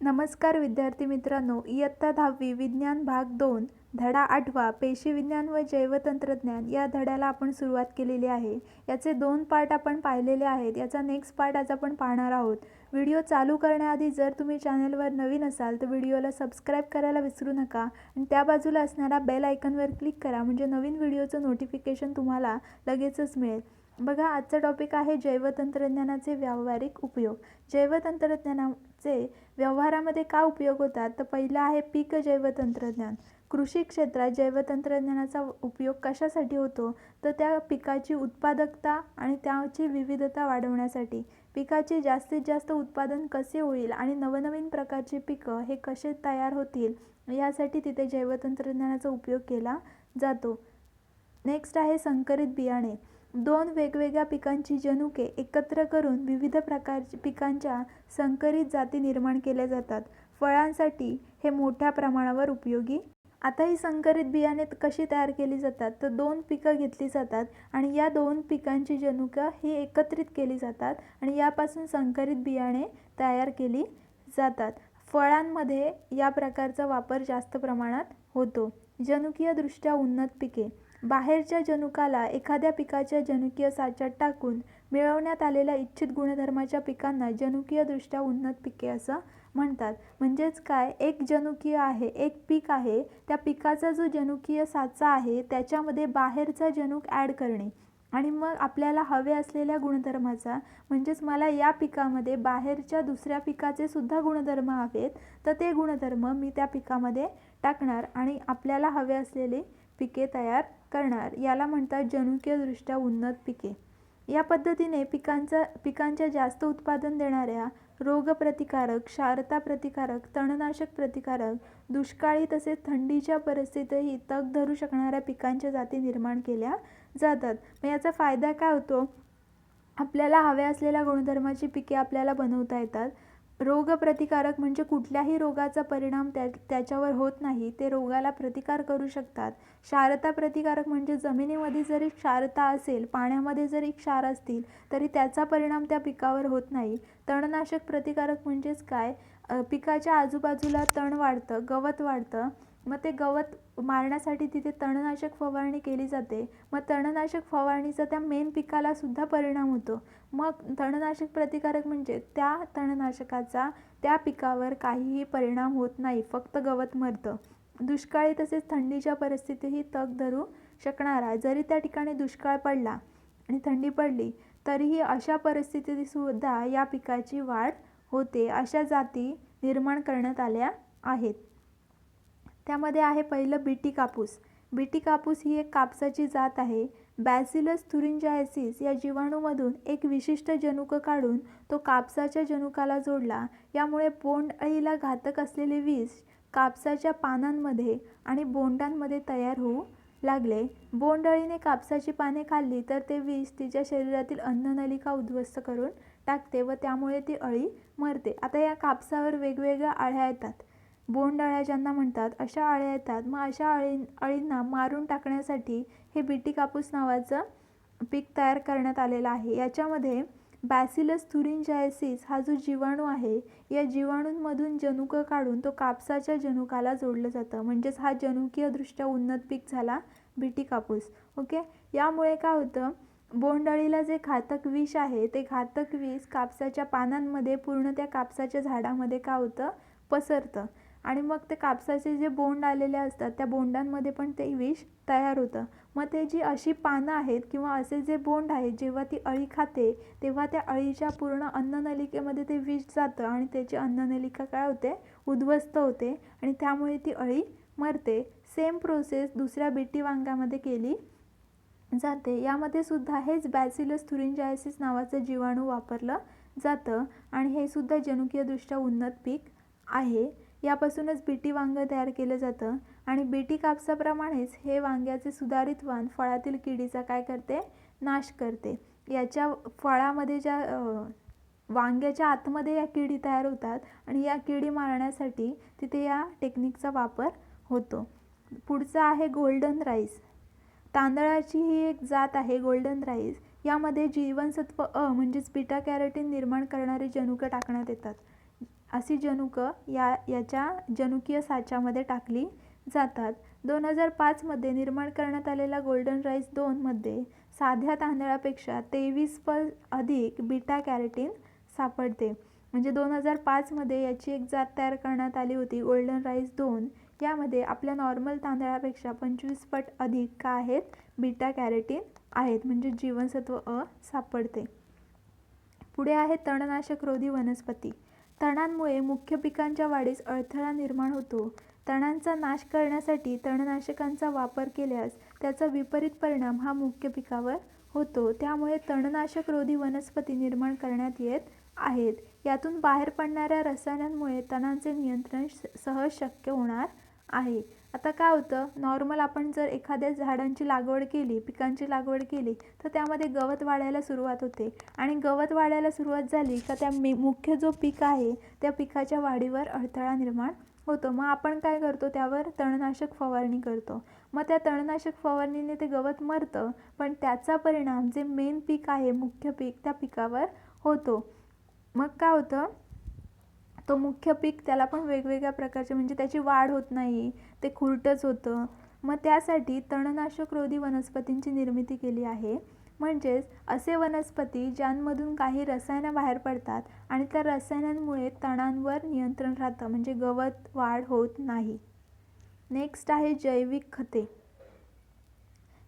नमस्कार विद्यार्थी मित्रांनो, इयत्ता 10वी विज्ञान भाग 2 धडा 8वा पेशी विज्ञान व जैवतंत्रज्ञान या धड्याला आपण सुरुवात केलेली आहे. याचे 2 पार्ट आपण पाहिलेले आहेत. याचा नेक्स्ट पार्ट आज आपण पाहणार आहोत. व्हिडिओ चालू करण्याआधी जर तुम्ही चॅनलवर नवीन असाल तर व्हिडिओला सबस्क्राइब करायला विसरू नका आणि त्या बाजूला असणारा बेल आयकॉनवर क्लिक करा म्हणजे नवीन व्हिडिओचं नोटिफिकेशन तुम्हाला लगेचच मिळेल. बघा, आजचा टॉपिक आहे जैवतंत्रज्ञानाचे व्यावहारिक उपयोग. जैवतंत्रज्ञानाचे व्यवहारामध्ये काय उपयोग होतात तर पहिला आहे पीक जैवतंत्रज्ञान. कृषी क्षेत्रात जैवतंत्रज्ञानाचा उपयोग कशासाठी होतो तर त्या पिकाची उत्पादकता आणि त्याची विविधता वाढवण्यासाठी. पिकाचे जास्तीत जास्त उत्पादन कसे होईल आणि नवनवीन प्रकारचे पिकं हे कसे तयार होतील यासाठी तिथे जैवतंत्रज्ञानाचा उपयोग केला जातो. नेक्स्ट आहे संकरित बियाणे. 2 वेगवेगळ्या पिकांची जनुके एकत्र करून विविध प्रकारच्या पिकांच्या संकरित जाती निर्माण केल्या जातात. फळांसाठी हे मोठ्या प्रमाणावर उपयोगी. आता ही संकरित बियाणे कशी तयार केली जातात तर 2 पिकं घेतली जातात आणि या 2 पिकांची जनुकं ही एकत्रित केली जातात आणि यापासून संकरित बियाणे तयार केली जातात. फळांमध्ये या प्रकारचा वापर जास्त प्रमाणात होतो. जनुकीयदृष्ट्या उन्नत पिके. बाहेरच्या जनुकाला एखाद्या पिकाच्या जनुकीय साच्यात टाकून मिळवण्यात आलेल्या इच्छित गुणधर्माच्या पिकांना जनुकीयदृष्ट्या उन्नत पिके असं म्हणतात. म्हणजेच काय, एक जनुकीय आहे, एक पीक आहे, त्या पिकाचा जो जनुकीय साचा आहे त्याच्यामध्ये बाहेरचा जनुक ॲड करणे आणि मग आपल्याला हवे असलेल्या गुणधर्माचा, म्हणजेच मला या पिकामध्ये बाहेरच्या दुसऱ्या पिकाचे सुद्धा गुणधर्म हवेत तर ते गुणधर्म मी त्या पिकामध्ये टाकणार आणि आपल्याला हवे असलेले पिके तयार करणार. याला म्हणतात जनुकीयदृष्ट्या उन्नत पिके. या पद्धतीने पिकांच्या जास्त उत्पादन देणाऱ्या रोगप्रतिकारक, क्षारता प्रतिकारक, तणनाशक प्रतिकारक, दुष्काळी तसेच थंडीच्या परिस्थितीतही तग धरू शकणाऱ्या पिकांच्या जाती निर्माण केल्या जातात. मग याचा फायदा काय होतो, आपल्याला हव्या असलेल्या गुणधर्माची पिके आपल्याला बनवता येतात. रोगप्रतिकारक म्हणजे कुठल्याही रोगाचा परिणाम त्याच्यावर होत नाही, ते रोगाला प्रतिकार करू शकतात. क्षारता प्रतिकारक म्हणजे जमिनीमध्ये जरी क्षारता असेल, पाण्यामध्ये जरी क्षार असतील तरी त्याचा परिणाम त्या पिकावर होत नाही. तणनाशक प्रतिकारक म्हणजेच काय, पिकाच्या आजूबाजूला तण वाढतं, गवत वाढतं, मग ते गवत मारण्यासाठी तिथे तणनाशक फवारणी केली जाते. मग तणनाशक फवारणीचा त्या मेन पिकाला सुद्धा परिणाम होतो. मग तणनाशक प्रतिकारक म्हणजे त्या तणनाशकाचा त्या पिकावर काहीही परिणाम होत नाही, फक्त गवत मरतं. दुष्काळी तसेच थंडीच्या परिस्थितीही तग धरू शकणारा, जरी त्या ठिकाणी दुष्काळ पडला आणि थंडी पडली तरीही अशा परिस्थितीतसुद्धा या पिकाची वाढ होते. अशा जाती निर्माण करण्यात आल्या आहेत. त्यामध्ये आहे पहिलं बीटी कापूस. बीटी कापूस ही एक कापसाची जात आहे. बॅसिलस thuringiensis या जीवाणूमधून एक विशिष्ट जनुक काढून तो कापसाच्या जनुकाला जोडला. यामुळे बोंडअळीला घातक असलेले विष कापसाच्या पानांमध्ये आणि बोंडांमध्ये तयार होऊ लागले. बोंडअळीने कापसाची पाने खाल्ली तर ते विष तिच्या शरीरातील अन्ननलिका उद्ध्वस्त करून टाकते व त्यामुळे ती अळी मरते. आता या कापसावर वेगवेगळ्या अळ्या येतात, बोंडअळ्या ज्यांना म्हणतात, अशा अळ्या येतात. मग अशा अळींना मारून टाकण्यासाठी हे बीटी कापूस नावाचं पीक तयार करण्यात आलेलं आहे. याच्यामध्ये बॅसिलस thuringiensis हा जो जीवाणू आहे, या जीवाणूंमधून जनुक काढून तो कापसाच्या जनुकाला जोडलं जातं. म्हणजेच हा जनुकीयदृष्ट्या उन्नत पीक झाला बीटी कापूस. ओके, यामुळे काय होतं, बोंडअळीला जे घातक विष आहे ते घातक विष कापसाच्या पानांमध्ये पूर्ण त्या कापसाच्या झाडामध्ये काय होतं, पसरतं आणि मग ते कापसाचे जे बोंड आलेले असतात त्या बोंडांमध्ये पण ते विष तयार होतं. मग ते जी अशी पानं आहेत किंवा असे जे बोंड आहेत, जेव्हा ती अळी खाते तेव्हा त्या अळीच्या पूर्ण अन्ननलिकेमध्ये ते विष जातं आणि त्याची अन्ननलिका काय होते, उद्ध्वस्त होते आणि त्यामुळे ती अळी मरते. सेम प्रोसेस दुसऱ्या बीटी वांग्यामध्ये केली जाते. यामध्ये सुद्धा हेच बॅसिलस thuringiensis नावाचं जीवाणू वापरलं जातं आणि हे सुद्धा जनुकीयदृष्ट्या उन्नत पीक आहे. यापासूनच बीटी वांगं तयार केलं जातं आणि बीटी कापसाप्रमाणेच हे वांग्याचे सुधारित वाण फळातील किडीचा काय करते, नाश करते. याच्या फळामध्ये ज्या वांग्याच्या आतमध्ये या किडी तयार होतात आणि या किडी मारण्यासाठी तिथे या टेक्निकचा वापर होतो. पुढचा आहे गोल्डन राईस. तांदळाची ही एक जात आहे गोल्डन राईस. यामध्ये जीवनसत्व अ म्हणजेच बीटा कॅरोटीन निर्माण करणारे जनुक टाकण्यात येतात. अशी जनुकं याच्या जनुकीय साच्यामध्ये टाकली जातात. 2005 निर्माण करण्यात आलेला गोल्डन राईस 2 साध्या तांदळापेक्षा 23 अधिक बीटा कॅरोटीन सापडते. म्हणजे 2005 याची एक जात तयार करण्यात आली होती गोल्डन राईस 2. यामध्ये आपल्या नॉर्मल तांदळापेक्षा 25 पट अधिक का आहेत, बीटा कॅरोटीन आहेत, म्हणजे जीवनसत्व अ सापडते. पुढे आहे तणनाशक रोधी वनस्पती. तणांमुळे मुख्य पिकांच्या वाढीस अडथळा निर्माण होतो. तणांचा नाश करण्यासाठी तणनाशकांचा वापर केल्यास त्याचा विपरीत परिणाम हा मुख्य पिकावर होतो. त्यामुळे तणनाशक रोधी वनस्पती निर्माण करण्यात येत आहेत. यातून बाहेर पडणाऱ्या रसायनांमुळे तणांचे नियंत्रण सहज शक्य होणार आहे. आता काय होतं, नॉर्मल आपण जर एखाद्या झाडांची लागवड केली, पिकांची लागवड केली, तर त्यामध्ये गवत वाढायला सुरुवात होते आणि गवत वाढायला सुरुवात झाली का त्या मुख्य जो पीक आहे त्या पिकाच्या वाढीवर अडथळा निर्माण होतो. मग आपण काय करतो, त्यावर तणनाशक फवारणी करतो. मग त्या तणनाशक फवारणीने ते गवत मरतं, पण त्याचा परिणाम जे मेन पीक आहे, मुख्य पीक, त्या पिकावर होतो. मग काय होतं, तो मुख्य पीक त्याला पण वेगवेगळ्या प्रकारचे म्हणजे त्याची वाढ होत नाही, ते खुरटच होतं. मग त्यासाठी तणनाशक रोधी वनस्पतींची निर्मिती केली आहे. म्हणजेच असे वनस्पती ज्यांमधून काही रसायनं बाहेर पडतात आणि त्या रसायनांमुळे तणांवर नियंत्रण राहतं, म्हणजे गवत वाढ होत नाही. नेक्स्ट आहे जैविक खते.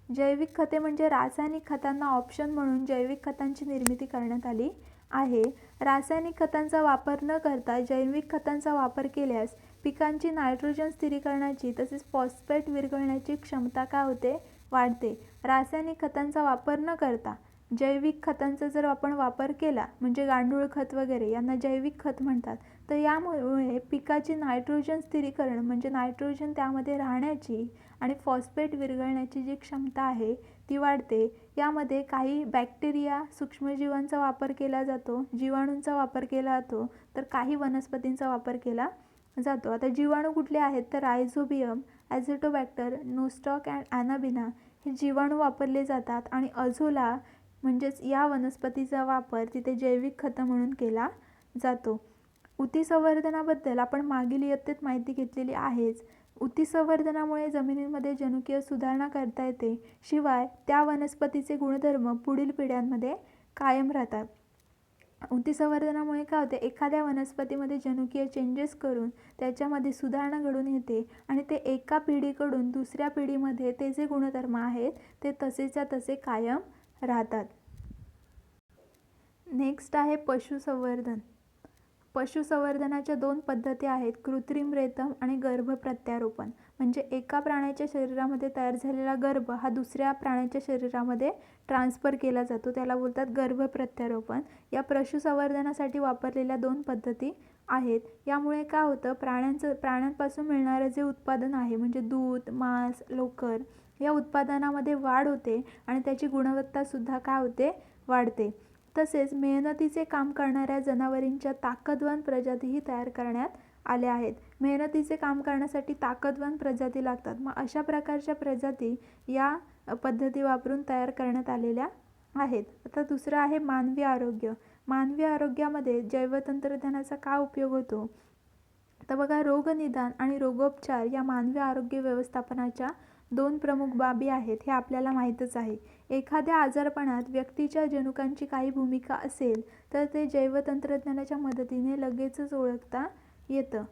जैविक खते म्हणजे रासायनिक खतांना ऑप्शन म्हणून जैविक खतांची निर्मिती करण्यात आली आहे. रासायनिक खतांचा वापर न करता जैविक खतांचा वापर केल्यास पिकांची नायट्रोजन स्थिरीकरणाची तसेच फॉस्फेट विरघळण्याची क्षमता काय होते, वाढते. रासायनिक खतांचा वापर न करता जैविक खतांचा जर आपण वापर केला, म्हणजे गांडूळ खत वगैरे यांना जैविक खत म्हणतात, तर यामुळे पिकाची नायट्रोजन स्थिरीकरण म्हणजे नायट्रोजन त्यामध्ये राहण्याची आणि फॉस्फेट विरघळण्याची जी क्षमता आहे ती वाढते. यामध्ये काही बॅक्टेरिया, सूक्ष्मजीवांचा वापर केला जातो, जीवाणूंचा वापर केला जातो, तर काही वनस्पतींचा वापर केला जातो. आता जीवाणू कुठले आहेत, तर रायझोबियम, ॲझोटोबॅक्टर, नोस्टॉक अँड ॲनाबिना हे जीवाणू वापरले जातात. आणि अझोला म्हणजेच या वनस्पतीचा वापर तिथे जैविक खतं म्हणून केला जातो. ऊती संवर्धनाबद्दल आपण मागील इयत्तेत माहिती घेतलेली आहेच. ऊती संवर्धनामुळे जमिनीमध्ये जनुकीय सुधारणा करता येते, शिवाय त्या वनस्पतीचे गुणधर्म पुढील पिढ्यांमध्ये कायम राहतात. ऊती संवर्धनामुळे काय होते, एखाद्या वनस्पतीमध्ये जनुकीय चेंजेस करून त्याच्यामध्ये सुधारणा घडून येते आणि ते एका पिढीकडून दुसऱ्या पिढीमध्ये ते जे गुणधर्म आहेत ते तसेच्या तसे कायम राहतात. नेक्स्ट आहे पशुसंवर्धन. पशुसंवर्धनाच्या 2 पद्धती आहेत, कृत्रिम रेतन आणि गर्भ प्रत्यारोपण. म्हणजे एका प्राण्याच्या शरीरामध्ये तयार झालेला गर्भ हा दुसऱ्या प्राण्याच्या शरीरामध्ये ट्रान्सफर केला जातो, त्याला बोलतात गर्भ प्रत्यारोपण. या पशुसंवर्धनासाठी वापरलेल्या 2 पद्धती आहेत. यामुळे काय होतं, प्राण्यांपासून मिळणारं जे उत्पादन आहे म्हणजे दूध, मांस, लोकर या उत्पादनामध्ये वाढ होते आणि त्याची गुणवत्तासुद्धा काय होते, वाढते. तसेच मेहनतीचे काम करणाऱ्या जनावरांच्या ताकदवान प्रजातीही तयार करण्यात आल्या आहेत. मेहनतीचे काम करण्यासाठी ताकदवान प्रजाती लागतात, मग अशा प्रकारच्या प्रजाती या पद्धती वापरून तयार करण्यात आलेल्या आहेत. आता दुसरं आहे मानवी आरोग्य. मानवी आरोग्यामध्ये जैवतंत्रज्ञानाचा काय उपयोग होतो, तर बघा, रोगनिदान आणि रोगोपचार या मानवी आरोग्य व्यवस्थापनाच्या 2 प्रमुख बाबी आहेत, हे आपल्याला माहीतच आहे. एखाद्या आजारपणात व्यक्तीच्या जनुकांची काही भूमिका असेल तर ते जैवतंत्रज्ञानाच्या मदतीने लगेचच ओळखता येतं.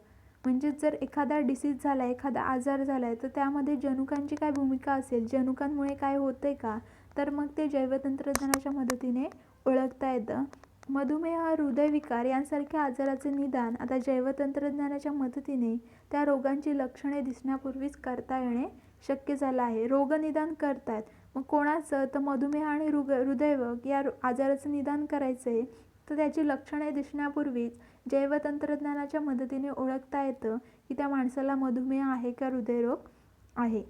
म्हणजे जर एखादा डिसीज झाला, एखादा आजार झाला आहे, तर त्यामध्ये जनुकांची काय भूमिका असेल, जनुकांमुळे काय होतंय का, तर मग ते जैवतंत्रज्ञानाच्या मदतीने ओळखता येतं. मधुमेह, हृदयविकार यांसारख्या आजाराचे निदान आता जैवतंत्रज्ञानाच्या मदतीने त्या रोगांची लक्षणे दिसण्यापूर्वीच करता येणे शक्य झालं आहे. रोगनिदान करतात, मग कोणाचं, तर मधुमेह आणि हृदयरोग या आजाराचं निदान करायचं आहे, तर त्याची लक्षणे दिसण्यापूर्वीच जैवतंत्रज्ञानाच्या मदतीने ओळखता येतं की त्या माणसाला मधुमेह आहे का हृदयरोग आहे.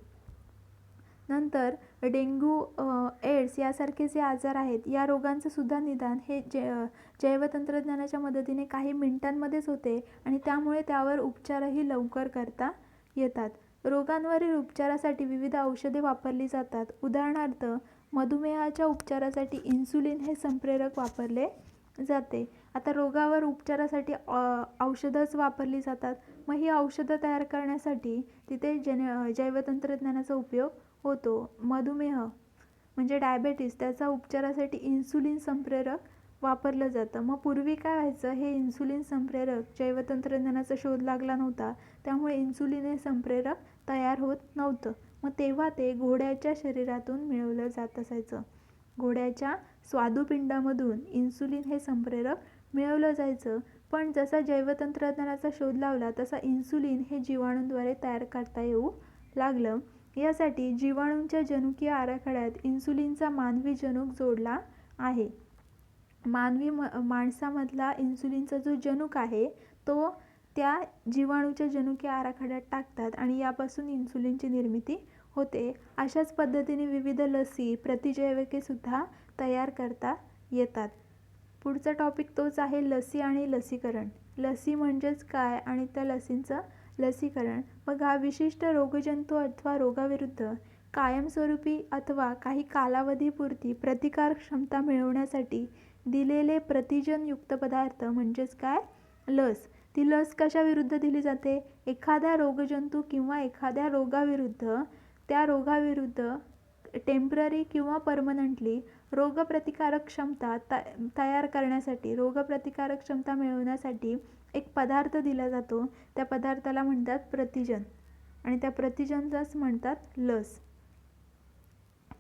नंतर डेंग्यू, एड्स यासारखे जे आजार आहेत या रोगांचं सुद्धा निदान हे जैवतंत्रज्ञानाच्या मदतीने काही मिनिटांमध्येच होते आणि त्यामुळे त्यावर उपचारही लवकर करता येतात. रोगांवरील उपचारासाठी विविध औषधे वापरली जातात. उदाहरणार्थ मधुमेहाच्या उपचारासाठी इन्सुलिन हे संप्रेरक वापरले जाते. आता रोगावर उपचारासाठी औषधंच वापरली जातात. मग ही औषधं तयार करण्यासाठी तिथे जैवतंत्रज्ञानाचा उपयोग होतो. मधुमेह म्हणजे डायबेटीस, त्याचा उपचारासाठी इन्सुलिन संप्रेरक वापरलं जातं. मग पूर्वी काय व्हायचं, हे इन्सुलिन संप्रेरक, जैवतंत्रज्ञानाचा शोध लागला नव्हता, त्यामुळे इन्सुलिन हे संप्रेरक तयार होत नव्हतं. मग तेव्हा ते घोड्याच्या शरीरातून मिळवलं जात असायचं. घोड्याच्या स्वादुपिंडामधून इन्सुलिन हे संप्रेरक मिळवलं जायचं. पण जसा जैवतंत्रज्ञानाचा शोध लावला तसा इन्सुलिन हे जीवाणूंद्वारे तयार करता येऊ लागलं. यासाठी जीवाणूंच्या जनुकीय आराखड्यात इन्सुलिनचा मानवी जनुक जोडला आहे. माणसामधला इन्सुलिनचा जो जनुक आहे तो त्या जीवाणूच्या जनुकीय आराखड्यात टाकतात आणि यापासून इन्सुलिनची निर्मिती होते. अशाच पद्धतीने विविध लसी, प्रतिजैविके सुद्धा तयार करता येतात. पुढचा टॉपिक तोच आहे लसी आणि लसीकरण. लसी म्हणजेच काय आणि त्या लसींचं लसीकरण. बघा, विशिष्ट रोगजंतू अथवा रोगाविरुद्ध कायमस्वरूपी अथवा काही कालावधीपुरती प्रतिकार क्षमता मिळवण्यासाठी दिलेले प्रतिजनयुक्त पदार्थ म्हणजेच काय, लस. ती लस कशाविरुद्ध दिली जाते? एखाद्या रोगजंतू किंवा एखाद्या रोगाविरुद्ध, त्या रोगाविरुद्ध टेम्पररी किंवा परमनंटली रोगप्रतिकारक क्षमता तयार करण्यासाठी, रोगप्रतिकारक क्षमता मिळवण्यासाठी एक पदार्थ दिला जातो. त्या पदार्थाला म्हणतात प्रतिजन आणि त्या प्रतिजनलाच म्हणतात लस.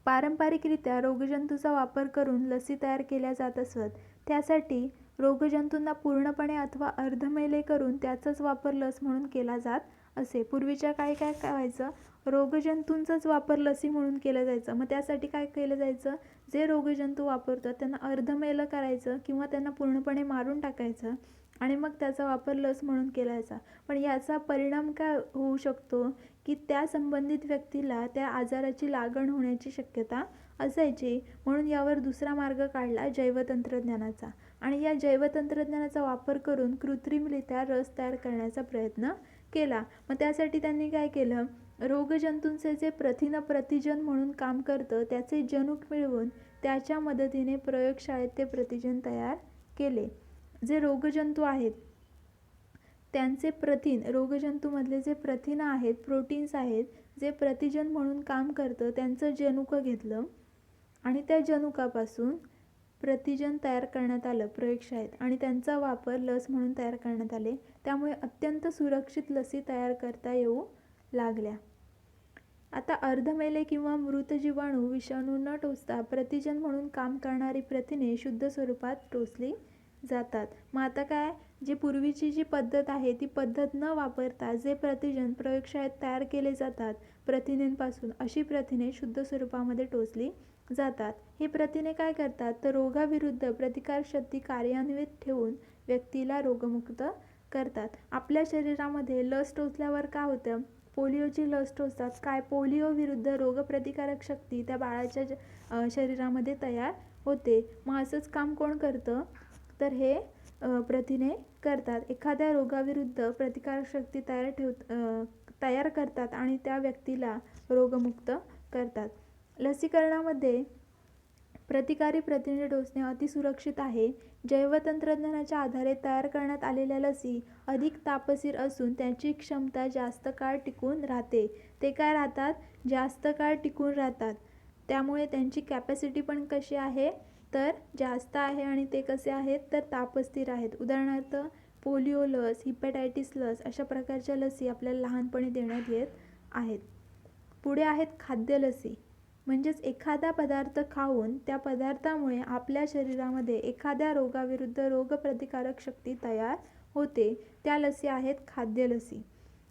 पारंपरिकरित्या रोगजंतूचा वापर करून लसी तयार केल्या जात असत. त्यासाठी रोगजंतूंना पूर्णपणे अथवा अर्धमेले करून त्याचाच वापर लस म्हणून केला जात असे. पूर्वीच्या काळी काय व्हायचं, रोगजंतूंचाच वापर लसी म्हणून केला जायचा. मग त्यासाठी काय केलं जायचं, जे रोगजंतू वापरतात त्यांना अर्धमेलं करायचं किंवा त्यांना पूर्णपणे मारून टाकायचं आणि मग त्याचा वापर लस म्हणून केला जायचा. पण याचा परिणाम काय होऊ शकतो की त्या संबंधित व्यक्तीला त्या आजाराची लागण होण्याची शक्यता असायची. म्हणून यावर दुसरा मार्ग काढला जैवतंत्रज्ञानाचा आणि या जैवतंत्रज्ञानाचा वापर करून कृत्रिमरित्या रस तयार करण्याचा प्रयत्न केला. मग त्यासाठी त्यांनी काय केलं, रोगजंतूंचे जे प्रतिजन म्हणून काम करतं त्याचे जनुक मिळवून त्याच्या मदतीने प्रयोगशाळेत ते प्रतिजन तयार केले. जे रोगजंतू आहेत त्यांचे रोगजंतूमधले जे प्रथिनं आहेत, प्रोटीन्स आहेत, जे प्रतिजन म्हणून काम करतं त्यांचं जनुक घेतलं आणि त्या जनुकापासून प्रतिजन तयार करण्यात आलं प्रयोगशाळेत आणि त्यांचा वापर लस म्हणून तयार करण्यात आले. त्यामुळे अत्यंत सुरक्षित लसी तयार करता येऊ लागल्या. आता अर्धमेले किंवा मृत जीवाणू विषाणू न टोचता प्रतिजन म्हणून काम करणारी प्रथिने शुद्ध स्वरूपात टोचली जातात. मग आता काय, जी पूर्वीची जी पद्धत आहे ती पद्धत न वापरता जे प्रतिजन प्रयोगशाळेत तयार केले जातात प्रथिनेंपासून, अशी प्रथिने शुद्ध स्वरूपामध्ये टोचली जातात. ही प्रथिने काय करतात, तर रोगाविरुद्ध प्रतिकारशक्ती कार्यान्वित ठेवून व्यक्तीला रोगमुक्त करतात. आपल्या शरीरामध्ये लस टोचल्यावर काय होतं, पोलिओची लस टोचतात, काय पोलिओ विरुद्ध रोगप्रतिकारक शक्ती त्या बाळाच्या शरीरामध्ये तयार होते. मग असंच काम कोण करतं, तर हे प्रथिने करतात. एखाद्या रोगाविरुद्ध प्रतिकारशक्ती तयार करतात आणि त्या व्यक्तीला रोगमुक्त करतात. लसीकरणामध्ये प्रतिकारी प्रथिने टोचणे अतिसुरक्षित आहे. जैवतंत्रज्ञानाच्या आधारे तयार करण्यात आलेल्या लसी अधिक तापशीर असून त्यांची क्षमता जास्त काळ टिकून राहते. ते काय राहतात, जास्त काळ टिकून राहतात. त्यामुळे त्यांची कॅपॅसिटी पण कशी आहे, तर जास्त आहे आणि ते कसे आहेत, तर तापस्थिर आहेत. उदाहरणार्थ पोलिओ लस, हिपॅटायटिस लस अशा प्रकारच्या लसी आपल्याला लहानपणी देण्यात येत आहेत. पुढे आहेत खाद्यलसी. म्हणजेच एखादा पदार्थ खाऊन त्या पदार्थामुळे आपल्या शरीरामध्ये एखाद्या रोगाविरुद्ध रोगप्रतिकारक शक्ती तयार होते, त्या लसी आहेत खाद्यलसी.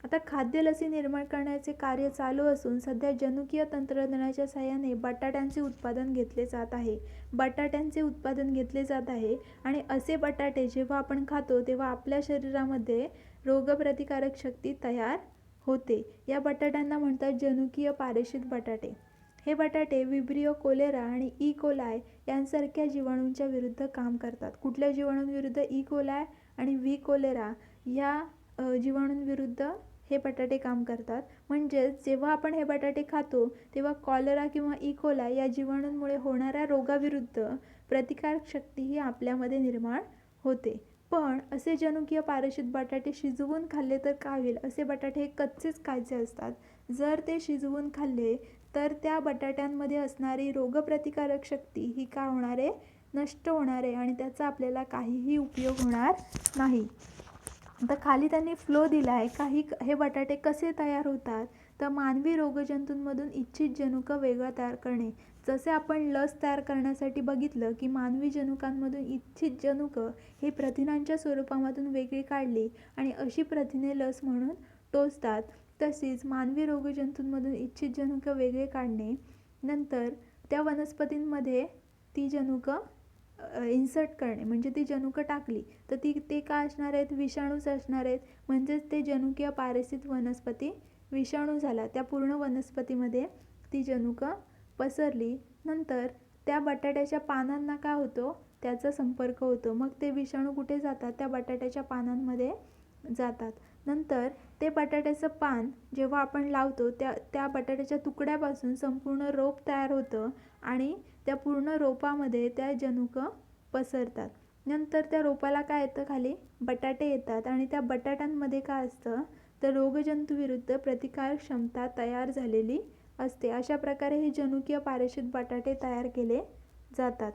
आता खाद्यलसी निर्माण करण्याचे कार्य चालू असून सध्या जनुकीय तंत्रज्ञानाच्या साहाय्याने बटाट्यांचे उत्पादन घेतले जात आहे आणि असे बटाटे जेव्हा आपण खातो तेव्हा आपल्या शरीरामध्ये रोगप्रतिकारक शक्ती तयार होते. या बटाट्यांना म्हणतात जनुकीय पारेषित बटाटे. हे बटाटे विब्रियो कोलेरा आणि ई कोलाय यांसारख्या जीवाणूंच्या विरुद्ध काम करतात. कुठल्या जीवाणूंविरुद्ध? ई कोलाय आणि व्ही कोलेरा या जीवाणूंविरुद्ध हे बटाटे काम करतात. म्हणजेच जेव्हा आपण हे बटाटे खातो तेव्हा कॉलरा किंवा ई कोलाय या जीवाणूंमुळे होणाऱ्या रोगाविरुद्ध प्रतिकारक शक्ती ही आपल्यामध्ये निर्माण होते. पण असे जनुकीय पारेषित बटाटे शिजवून खाल्ले तर काय होईल? असे बटाटे हे कच्चेच खायचे असतात. जर ते शिजवून खाल्ले तर त्या बटाट्यांमध्ये असणारी रोगप्रतिकारक शक्ती ही काय होणार आहे? नष्ट होणार आहे आणि त्याचा आपल्याला काहीही उपयोग होणार नाही. आता खाली त्यांनी फ्लो दिला आहे. हे बटाटे कसे तयार होतात? तर मानवी रोगजंतूंमधून इच्छित जनुक वेगळं तयार करणे. जसे आपण लस तयार करण्यासाठी बघितलं की मानवी जनुकांमधून इच्छित जनुक हे प्रथिनांच्या स्वरूपामधून वेगळी काढली आणि अशी प्रथिने लस म्हणून टोचतात. तशीच मानवी रोगजंतूंमधून इच्छित जनुक वेगळे काढणे, नंतर त्या वनस्पतींमध्ये ती जनुक इन्सर्ट करणे, म्हणजे ती जनुकं टाकली तर ते काय असणार आहेत? विषाणूच असणार आहेत. म्हणजेच ते जनुकीय पारेषित वनस्पती विषाणू झाला. त्या पूर्ण वनस्पतीमध्ये ती जनुकं पसरली. नंतर त्या बटाट्याच्या पानांना काय होतो? त्याचा संपर्क होतो. मग ते विषाणू कुठे जातात? त्या बटाट्याच्या पानांमध्ये जातात. नंतर ते बटाट्याचं पान जेव्हा आपण लावतो त्या बटाट्याच्या तुकड्यापासून संपूर्ण रोप तयार होतं आणि त्या पूर्ण रोपामध्ये त्या जनुकं पसरतात. नंतर त्या रोपाला काय येतं? खाली बटाटे येतात आणि त्या बटाट्यांमध्ये काय असतं? तर रोगजंतूविरुद्ध प्रतिकारक क्षमता तयार झालेली असते. अशा प्रकारे हे जनुकीय पारेषित बटाटे तयार केले जातात.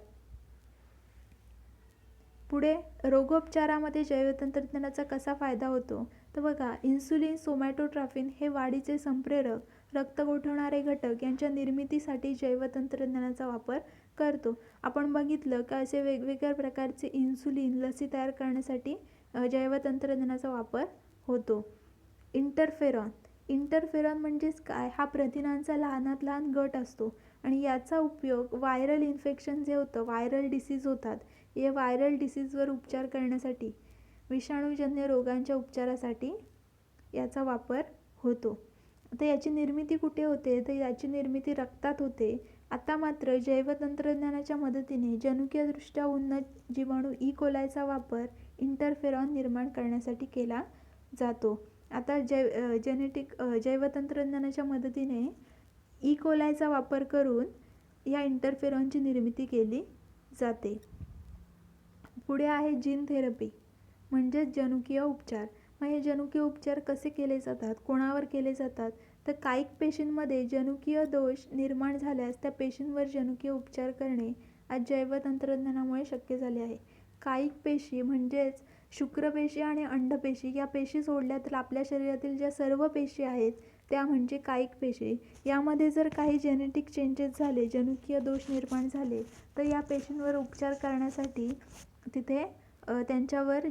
पुढे रोगोपचारामध्ये जैवतंत्रज्ञानाचा कसा फायदा होतो? तर बघा, इन्सुलिन, सोमॅटोट्रॉफिन हे वाढीचे संप्रेरक, रक्त गोठवणारे घटक यांच्या निर्मितीसाठी जैवतंत्रज्ञानाचा वापर करतो. आपण बघितलं का असे वेगवेगळ्या प्रकारचे इन्सुलिन, लसी तयार करण्यासाठी जैवतंत्रज्ञानाचा वापर होतो. इंटरफेरॉन म्हणजेच काय? हा प्रथिनांचा लहानात लहान गट असतो आणि याचा उपयोग व्हायरल इन्फेक्शन जे होतं, व्हायरल डिसीज होतात, या व्हायरल डिसीजवर उपचार करण्यासाठी, विषाणूजन्य रोगांच्या उपचारासाठी याचा वापर होतो. आता याची निर्मिती कुठे होते? तर याची निर्मिती रक्तात होते. आता मात्र जैवतंत्रज्ञानाच्या मदतीने जनुकीयदृष्ट्या उन्नत जीवाणू कोलायचा वापर इंटरफेरॉन निर्माण करण्यासाठी केला जातो. आता जैवतंत्रज्ञानाच्या मदतीने कोलायचा वापर करून या इंटरफेरॉनची निर्मिती केली जाते. पुढे आहे जीन थेरपी म्हणजेच जनुकीय उपचार. मग हे जनुकीय उपचार कसे केले जातात? कोणावर केले जातात? तर कायिक पेशींमध्ये जनुकीय दोष निर्माण झाल्यास त्या पेशींवर जनुकीय उपचार करणे आज जैवतंत्रज्ञानामुळे शक्य झाले आहे. कायिक पेशी म्हणजेच शुक्रपेशी आणि अंडपेशी या पेशी सोडल्या तर आपल्या शरीरातील ज्या सर्व पेशी आहेत त्या म्हणजे कायिक पेशी. यामध्ये जर काही जेनेटिक चेंजेस झाले, जनुकीय दोष निर्माण झाले तर या पेशींवर उपचार करण्यासाठी तिथे त्यांच्यावर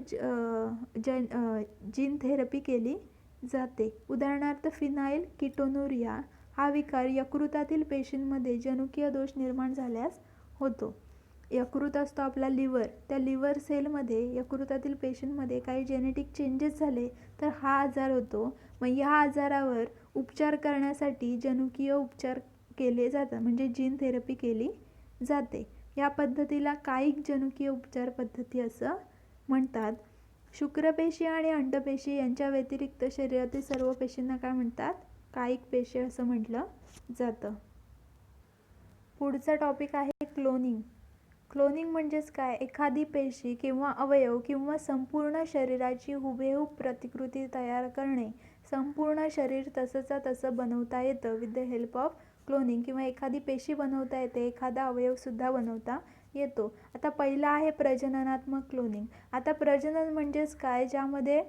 जीन थेरपी केली जाते. उदाहरणार्थ फिनाइल कीटोनुरिया हा विकार यकृतातील पेशींमध्ये जनुकीय दोष निर्माण झाल्यास होतो. यकृत असतो आपला लिव्हर, त्या लिव्हर सेलमध्ये यकृतातील पेशींमध्ये काही जेनेटिक चेंजेस झाले तर हा आजार होतो. मग या आजारावर उपचार करण्यासाठी जनुकीय उपचार केले जातात, म्हणजे जीन थेरपी केली जाते. या पद्धतीला कायिक जनुकीय उपचार पद्धती असं म्हणतात. शुक्रपेशी आणि अंडपेशी यांच्या व्यतिरिक्त शरीरातील सर्व पेशींना काय म्हणतात? कायिक पेशी असं म्हटलं जातं. पुढचा टॉपिक आहे क्लोनिंग. क्लोनिंग म्हणजेच काय? एखादी पेशी किंवा अवयव किंवा संपूर्ण शरीराची हुबेहूब प्रतिकृती तयार करणे. संपूर्ण शरीर तसंच्या तसं बनवता येतं with the help of cloning, किंवा एखादी पेशी बनवता येते, एखादा अवयवसुद्धा बनवता येतो. आता पहिला आहे प्रजननात्मक क्लोनिंग. आता प्रजनन म्हणजेच काय? ज्यामध्ये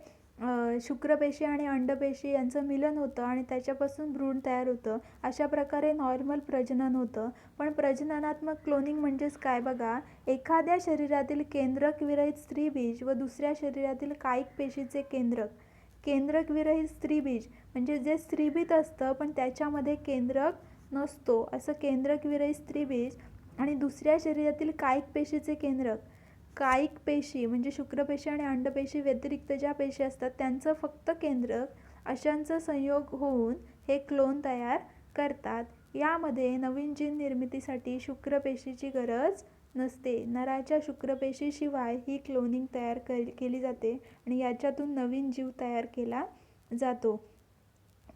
शुक्रपेशी आणि अंडपेशी यांचं मिलन होतं आणि त्याच्यापासून भ्रूण तयार होतं. अशा प्रकारे नॉर्मल प्रजनन होतं. पण प्रजननात्मक क्लोनिंग म्हणजेच काय? बघा, एखाद्या शरीरातील केंद्रक विरहित स्त्रीबीज व दुसऱ्या शरीरातील कायिक पेशीचे केंद्रक विरहित स्त्रीबीज म्हणजे जे स्त्रीबीज असतं पण त्याच्यामध्ये केंद्रक नसतो, असं केंद्रक विरहित स्त्रीबीज आणि दुसऱ्या शरीरातील कायिक पेशीचे केंद्रक. कायिक पेशी म्हणजे शुक्रपेशी आणि अंडपेशी व्यतिरिक्त ज्या पेशी असतात त्यांचं फक्त केंद्रक, अशांचा संयोग होऊन हे क्लोन तयार करतात. यामध्ये नवीन जीन निर्मितीसाठी शुक्रपेशीची गरज नसते. नराच्या शुक्रपेशीशिवाय ही क्लोनिंग तयार केली जाते आणि याच्यातून नवीन जीव तयार केला जातो.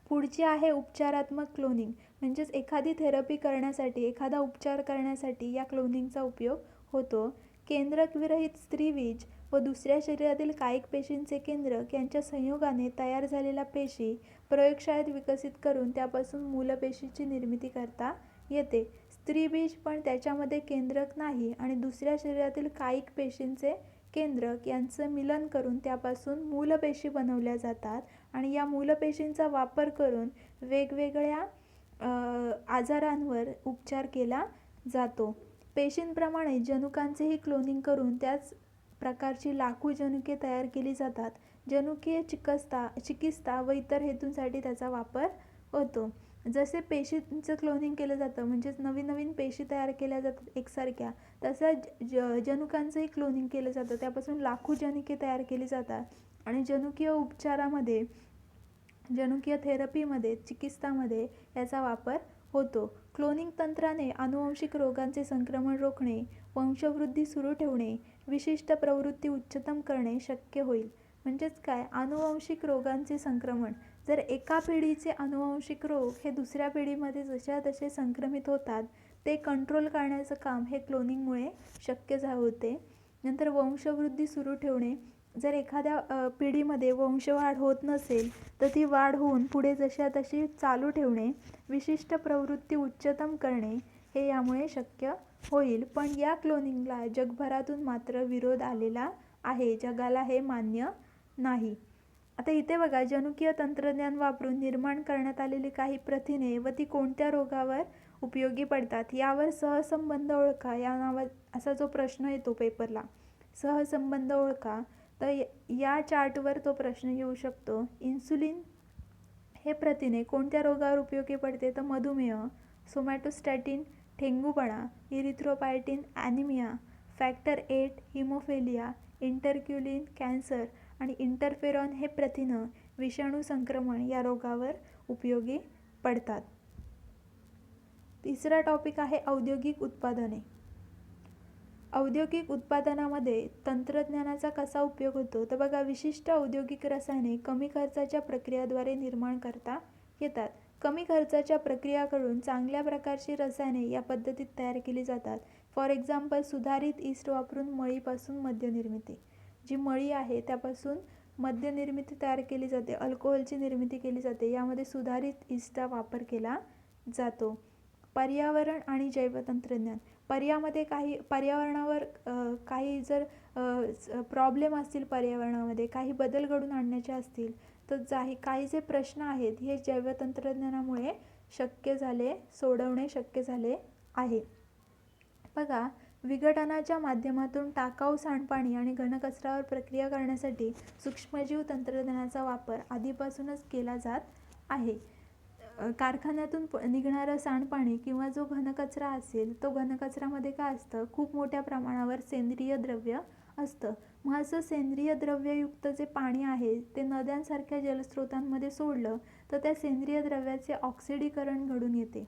पुढची आहे उपचारात्मक क्लोनिंग. म्हणजेच एखादी थेरपी करण्यासाठी, एखादा उपचार करण्यासाठी या क्लोनिंगचा उपयोग होतो. केंद्रक विरहित स्त्रीबीज व दुसऱ्या शरीरातील कायिक पेशींचे केंद्रक यांच्या संयोगाने तयार झालेल्या पेशी प्रयोगशाळेत विकसित करून त्यापासून मूलपेशीची निर्मिती करता येते. स्त्रीबीज पण त्याच्यामध्ये केंद्रक नाही आणि दुसऱ्या शरीरातील कायिक पेशींचे केंद्रक यांचं मिलन करून त्यापासून मूलपेशी बनवल्या जातात आणि या मूलपेशींचा वापर करून वेगवेगळ्या आजारांवर उपचार केला जातो. पेशींप्रमाणे जनुकांचेही क्लोनिंग करून त्याच प्रकारची लाखो जनुके तयार केली जातात. जनुकीय चिकित्सा व इतर हेतूंसाठी त्याचा वापर होतो. जसे पेशींचं क्लोनिंग केलं जातं म्हणजेच नवीन नवीन पेशी तयार केल्या जातात एकसारख्या, तसं जनुकांचंही क्लोनिंग केलं जातं. त्यापासून लाखो जनुके तयार केली जातात आणि जनुकीय उपचारामध्ये, जनुकीय थेरपीमध्ये, चिकित्सामध्ये याचा वापर होतो. क्लोनिंग तंत्राने आनुवंशिक रोगांचे संक्रमण रोखणे, वंशवृद्धी सुरू ठेवणे, विशिष्ट प्रवृत्ती उच्चतम करणे शक्य होईल. म्हणजेच काय, आनुवंशिक रोगांचे संक्रमण, जर एका पिढीचे आनुवंशिक रोग हे दुसऱ्या पिढीमध्ये जशा तसे संक्रमित होतात, ते कंट्रोल करण्याचं काम हे क्लोनिंगमुळे शक्य होते. नंतर वंशवृद्धी सुरू ठेवणे, जर एखाद्या पिढीमध्ये वंशवाढ होत नसेल तर ती वाढ होऊन पुढे जशा तशी चालू ठेवणे, विशिष्ट प्रवृत्ती उच्चतम करणे हे यामुळे शक्य होईल. पण या क्लोनिंगला जगभरातून मात्र विरोध आलेला आहे. जगाला हे मान्य नाही. आता इथे बघा, जनुकीय तंत्रज्ञान वापरून निर्माण करण्यात आलेली काही प्रथिने व ती कोणत्या रोगावर उपयोगी पडतात यावर सहसंबंध ओळखा या असा जो प्रश्न येतो पेपरला, सहसंबंध ओळखा, तर या चार्टवर तो प्रश्न येऊ शकतो. इन्सुलिन हे प्रथिने कोणत्या रोगावर उपयोगी पडते, तर मधुमेह, सोमॅटोस्टॅटिन ठेंगूपणा, इरिथ्रोपायटिन ॲनिमिया, फॅक्टर 8 हिमोफिलिया, इंटरक्युलिन कॅन्सर आणि इंटरफेरॉन हे प्रथिनं विषाणू संक्रमण या रोगावर उपयोगी पडतात. तिसरा टॉपिक आहे औद्योगिक उत्पादने. औद्योगिक उत्पादनामध्ये तंत्रज्ञानाचा कसा उपयोग होतो, तर बघा, विशिष्ट औद्योगिक रसायने कमी खर्चाच्या प्रक्रियाद्वारे निर्माण करता येतात. कमी खर्चाच्या प्रक्रियाकडून चांगल्या प्रकारची रसायने या पद्धतीत तयार केली जातात. फॉर एक्झाम्पल, सुधारित ईस्ट वापरून मळीपासून मद्य निर्मिती, जी मळी आहे त्यापासून मद्य निर्मिती तयार केली जाते, अल्कोहोलची निर्मिती केली जाते, यामध्ये सुधारित ईस्टचा वापर केला जातो. पर्यावरण आणि जैवतंत्रज्ञान, पर्यावरणावर काही जर प्रॉब्लेम असतील, पर्यावरणामध्ये काही बदल घडून आणायचे असतील तर काही जे प्रश्न आहेत हे जैवतंत्रज्ञानामुळे शक्य झाले, सोडवणे शक्य झाले आहे. बघा, विघटनाच्या माध्यमातून टाकाऊ सांडपाणी आणि घनकचऱ्यावर प्रक्रिया करण्यासाठी सूक्ष्मजीव तंत्रज्ञानाचा वापर आधीपासूनच केला जात आहे. कारखान्यातून निघणारं सांडपाणी किंवा जो घनकचरा असेल, तो घनकचऱ्यामध्ये काय असतं, खूप मोठ्या प्रमाणावर सेंद्रिय द्रव्य असतं. मग असं सेंद्रिय द्रव्ययुक्त जे पाणी आहे ते नद्यांसारख्या जलस्रोतांमध्ये सोडलं तर त्या सेंद्रिय द्रव्याचे ऑक्सिडीकरण घडून येते.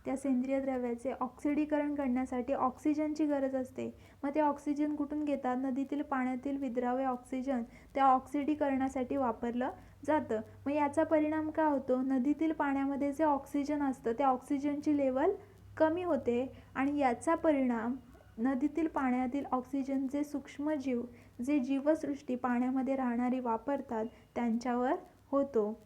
त्या सेंद्रिय द्रव्याचे ऑक्सिडीकरण करण्यासाठी ऑक्सिजनची गरज असते. मग ते ऑक्सिजन कुठून घेतात, नदीतील पाण्यातील विद्राव्य ऑक्सिजन त्या ऑक्सिडीकरणासाठी वापरलं जातं. मग याचा परिणाम काय होतो, नदीतील पाण्यामध्ये जे ऑक्सिजन असतं त्या ऑक्सिजनची लेवल कमी होते आणि याचा परिणाम नदीतील पाण्यातील ऑक्सिजनचे सूक्ष्मजीव, जे जीवसृष्टी पाण्यामध्ये राहणारी वापरतात, त्यांच्यावर होतो.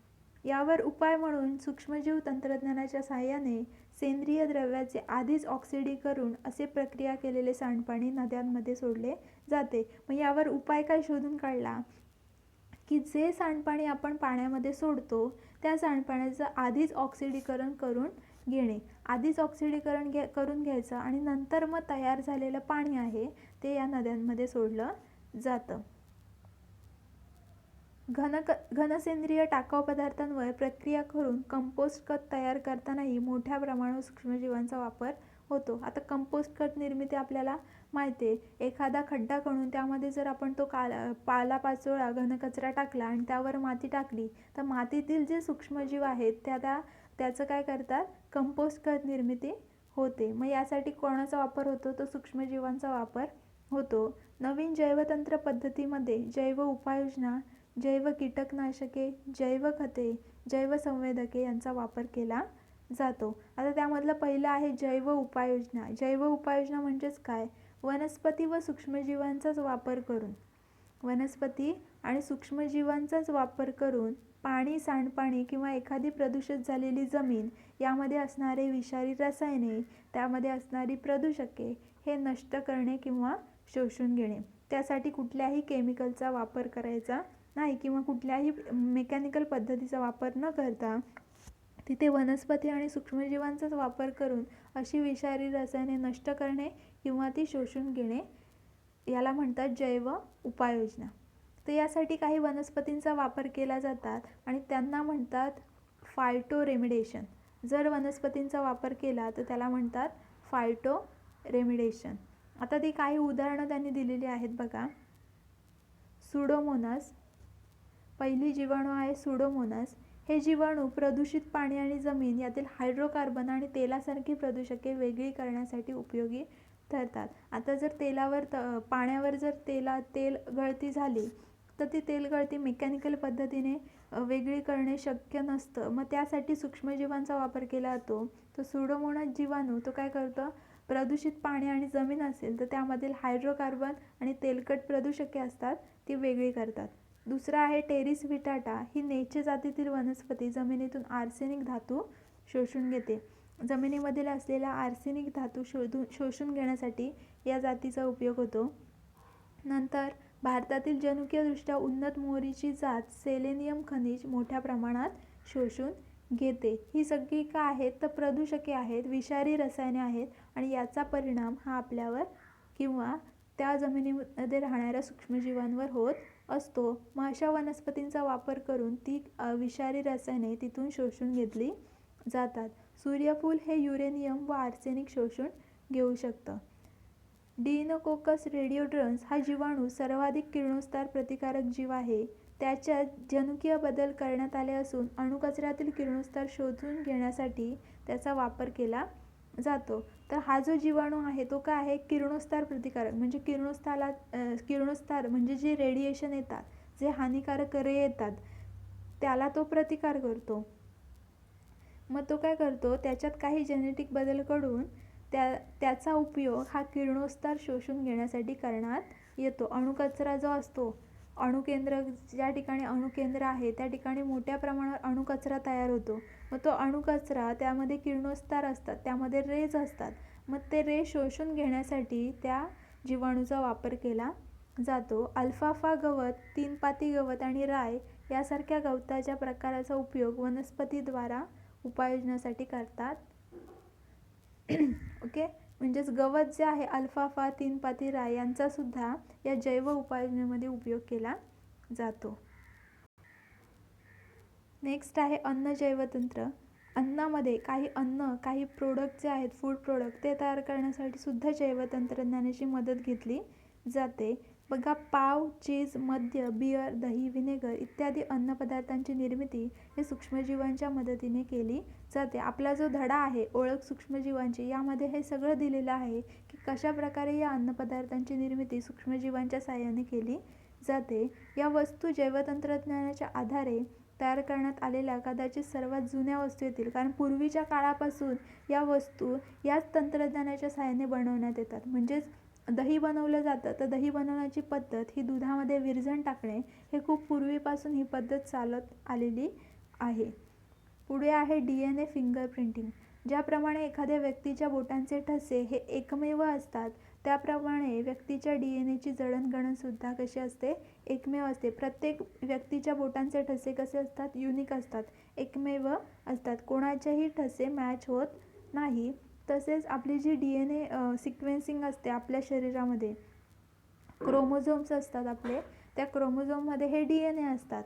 यावर उपाय म्हणून सूक्ष्मजीव तंत्रज्ञानाच्या सहाय्याने सेंद्रिय द्रव्याचे आधीच ऑक्सिडीकरण असे प्रक्रिया केलेले सांडपाणी नद्यांमध्ये सोडले जाते. मग यावर उपाय काय शोधून काढला की जे सांडपाणी आपण पाण्यामध्ये सोडतो त्या सांडपाण्याचं आधीच ऑक्सिडीकरण करून घेणे, आधीच ऑक्सिडीकरण करून घ्यायचं आणि नंतर मग तयार झालेलं पाणी आहे ते या नद्यांमध्ये सोडलं जातं. घनसेंद्रिय टाकाऊ पदार्थांवर प्रक्रिया करून कंपोस्ट खत तयार करतानाही मोठ्या प्रमाणावर सूक्ष्मजीवांचा वापर होतो. आता कंपोस्ट खत निर्मिती आपल्याला माहिती आहे, एखादा खड्डा खणून त्यामध्ये जर आपण तो पालापाचोळा घनकचरा टाकला आणि त्यावर माती टाकली तर मातीतील जे सूक्ष्मजीव आहेत त्याचं काय करतात, कंपोस्ट खत निर्मिती होते. मग यासाठी कोणाचा वापर होतो, तो सूक्ष्मजीवांचा वापर होतो. नवीन जैवतंत्र पद्धतीमध्ये जैव उपाययोजना, जैव कीटकनाशके, जैव खते, जैव संवेदके यांचा वापर केला जातो. आता त्यामधलं पहिलं आहे जैव उपाययोजना. जैव उपाययोजना म्हणजेच काय, वनस्पती व सूक्ष्मजीवांचाच वापर करून वनस्पती आणि सूक्ष्मजीवांचाच वापर करून पाणी, सांडपाणी किंवा एखादी प्रदूषित झालेली जमीन यामध्ये असणारे विषारी रसायने, त्यामध्ये असणारी प्रदूषके हे नष्ट करणे किंवा शोषून घेणे. त्यासाठी कुठल्याही केमिकलचा वापर करायचा नाही किंवा कुठल्याही मेकॅनिकल पद्धतीचा वापर न करता तिथे वनस्पती आणि सूक्ष्मजीवांचाच वापर करून अशी विषारी रसायने नष्ट करणे किंवा ती शोषून घेणे याला म्हणतात जैव उपाययोजना. तर यासाठी काही वनस्पतींचा वापर केला जातात आणि त्यांना म्हणतात फायटो रेमिडेशन. जर वनस्पतींचा वापर केला तर त्याला म्हणतात फायटो रेमिडेशन. आता ती काही उदाहरणं त्यांनी दिलेली आहेत बघा. सुडोमोनास, पहिली जीवाणू आहे सुडोमोनास. हे जीवाणू प्रदूषित पाणी आणि जमीन यातील हायड्रोकार्बन आणि तेलासारखी प्रदूषके वेगळी करण्यासाठी उपयोगी ठरतात. आता जर पाण्यावर जर तेल गळती झाली तर ती तेल गळती मेकॅनिकल पद्धतीने वेगळी करणे शक्य नसतं. मग त्यासाठी सूक्ष्मजीवांचा वापर केला जातो. तो सुडोमोनास जीवाणू तो काय करतो, प्रदूषित पाणी आणि जमीन असेल तर त्यामधील हायड्रोकार्बन आणि तेलकट प्रदूषके असतात ती वेगळी करतात. दुसरा आहे टेरिस विटाटा. ही नेचे जातीतील वनस्पती जमिनीतून आर्सेनिक धातू शोषून घेते. जमिनीमधील असलेला आर्सेनिक धातू शोषून घेण्यासाठी या जातीचा उपयोग होतो. नंतर भारतातील जनुकीयदृष्ट्या उन्नत मोहरीची जात सेलेनियम खनिज मोठ्या प्रमाणात शोषून घेते. ही सगळी काय आहेत तर प्रदूषके आहेत, विषारी रसायने आहेत आणि याचा परिणाम हा आपल्यावर किंवा त्या जमिनीमध्ये राहणाऱ्या सूक्ष्मजीवांवर होत असतो. मग अशा वनस्पतींचा वापर करून ती विषारी रसायने तिथून शोषून घेतली जातात. सूर्यफूल हे युरेनियम व आर्सेनिक शोषून घेऊ शकतं. डिइनोकोकस रेडिओड्रन्स हा जीवाणू सर्वाधिक किरणोत्सार प्रतिकारक जीव आहे. त्याच्यात जनुकीय बदल करण्यात आले असून अणुकचऱ्यातील किरणोत्सार शोषून घेण्यासाठी त्याचा वापर केला जातो. तर हा जो जीवाणू आहे तो काय आहे, किरणोत्सार प्रतिकारक, म्हणजे किरणोत्सार म्हणजे जे रेडिएशन येतात, जे हानिकारक रे येतात त्याला तो प्रतिकार करतो. मग तो काय करतो, त्याच्यात काही जेनेटिक बदल करून त्याचा उपयोग हा किरणोत्सार शोषून घेण्यासाठी करण्यात येतो. अणुकचरा जो असतो, अणुकेंद्र ज्या ठिकाणी अणुकेंद्र आहे त्या ठिकाणी मोठ्या प्रमाणावर अणुकचरा तयार होतो. मग तो अणुकचरा त्यामध्ये किरणोत्सार असतात, त्यामध्ये रेज असतात. मग ते रे शोषून घेण्यासाठी त्या जीवाणूचा वापर केला जातो. अल्फाफा गवत, तीनपाती गवत आणि राय यासारख्या गवताच्या प्रकाराचा उपयोग वनस्पतीद्वारा उपाययोजनासाठी करतात. ओके, म्हणजेच गवत जे आहे अल्फाफा, तीनपाती, राय यांचा सुद्धा या जैव उपाययोजनेमध्ये उपयोग केला जातो. नेक्स्ट आहे अन्न जैवतंत्र. अन्नामध्ये काही प्रोडक्ट जे आहेत, फूड प्रोडक्ट, ते तयार करण्यासाठी सुद्धा जैवतंत्रज्ञानाची मदत घेतली जाते. बघा, पाव, चीज, मद्य, बियर, दही, विनेगर इत्यादी अन्नपदार्थांची निर्मिती हे सूक्ष्मजीवांच्या मदतीने केली जाते. आपला जो धडा आहे ओळख सूक्ष्मजीवांची, यामध्ये हे सगळं दिलेलं आहे की कशा प्रकारे या अन्नपदार्थांची निर्मिती सूक्ष्मजीवांच्या साहाय्याने केली जाते. या वस्तू जैवतंत्रज्ञानाच्या आधारे तयार करण्यात आलेल्या कदाचित सर्वात जुन्या वस्तू येतील, कारण पूर्वीच्या काळापासून या वस्तू याच तंत्रज्ञानाच्या साहाय्याने बनवण्यात येतात. म्हणजेच दही बनवलं जातं तर दही बनवण्याची पद्धत ही दुधामध्ये विरजण टाकणे, हे खूप पूर्वीपासून ही पद्धत चालत आलेली आहे. पुढे आहे DNA फिंगरप्रिंटिंग. ज्याप्रमाणे एखाद्या व्यक्तीच्या बोटांचे ठसे हे एकमेव असतात, त्याप्रमाणे व्यक्तीच्या DNAची जडणघडणसुद्धा कशी असते, एकमेव असते. प्रत्येक व्यक्तीच्या बोटांचे ठसे कसे असतात, युनिक असतात, एकमेव असतात. कोणाचेही ठसे मॅच होत नाही. तसेच आपली जी DNA सिक्वेन्सिंग असते आपल्या शरीरामध्ये, क्रोमोझोम्स असतात आपले, त्या क्रोमोझोममध्ये हे DNA असतात.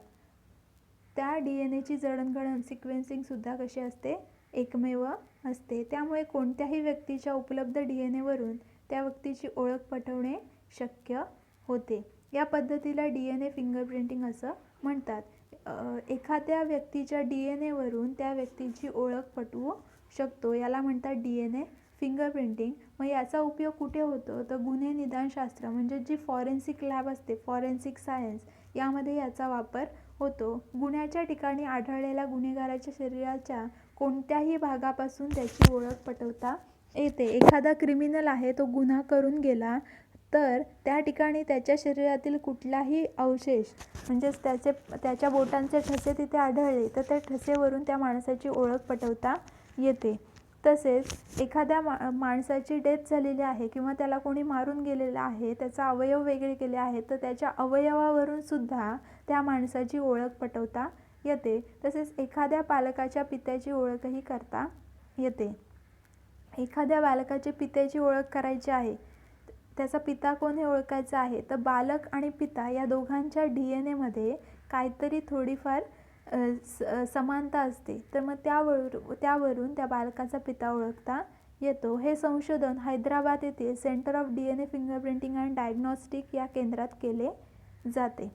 त्या DNAची जडणघडण सिक्वेन्सिंगसुद्धा कशी असते, एकमेव असते. त्यामुळे कोणत्याही व्यक्तीच्या उपलब्ध DNAवरून त्या व्यक्तीची ओळख पटवणे शक्य होते. या पद्धतीला DNA फिंगरप्रिंटिंग असं म्हणतात. एखाद्या व्यक्तीच्या DNAवरून त्या व्यक्तीची ओळख पटवू शकतो, याला म्हणतात DNA फिंगरप्रिंटिंग. मग याचा उपयोग कुठे होतो तर गुन्हे निदानशास्त्र, म्हणजे जी फॉरेन्सिक लॅब असते, फॉरेन्सिक सायन्स, यामध्ये याचा वापर होतो. गुन्ह्याच्या ठिकाणी आढळलेल्या गुन्हेगाराच्या शरीराच्या कोणत्याही भागापासून त्याची ओळख पटवता येते. एखादा क्रिमिनल आहे, तो गुन्हा करून गेला, तर त्या ठिकाणी त्याच्या शरीरातील कुठलाही अवशेष म्हणजेच त्याच्या बोटांचे ठसे तिथे आढळले तर त्या ठसेवरून त्या माणसाची ओळख पटवता येते. तसेच एखाद्या माणसाची डेथ झालेली आहे किंवा त्याला कोणी मारून गेलेलं आहे, त्याचा अवयव वेगळे केले आहेत, तर त्याच्या अवयवावरून सुद्धा त्या माणसाची ओळख पटवता येते. तसेच एखाद्या बालकाच्या पित्याची ओळखही करता येते. एखाद्या बालकाच्या पित्याची ओळख करायची आहे, त्याचा पिता कोण हे ओळखायचं आहे, तर बालक आणि पिता या दोघांच्या DNA मध्ये काहीतरी थोडीफार समानता असते. तर मग त्यावरून त्या बालकाचा पिता ओळखता येतो. हे संशोधन हैदराबाद येथील centre of DNA fingerprinting and diagnostic या केंद्रात केले जाते.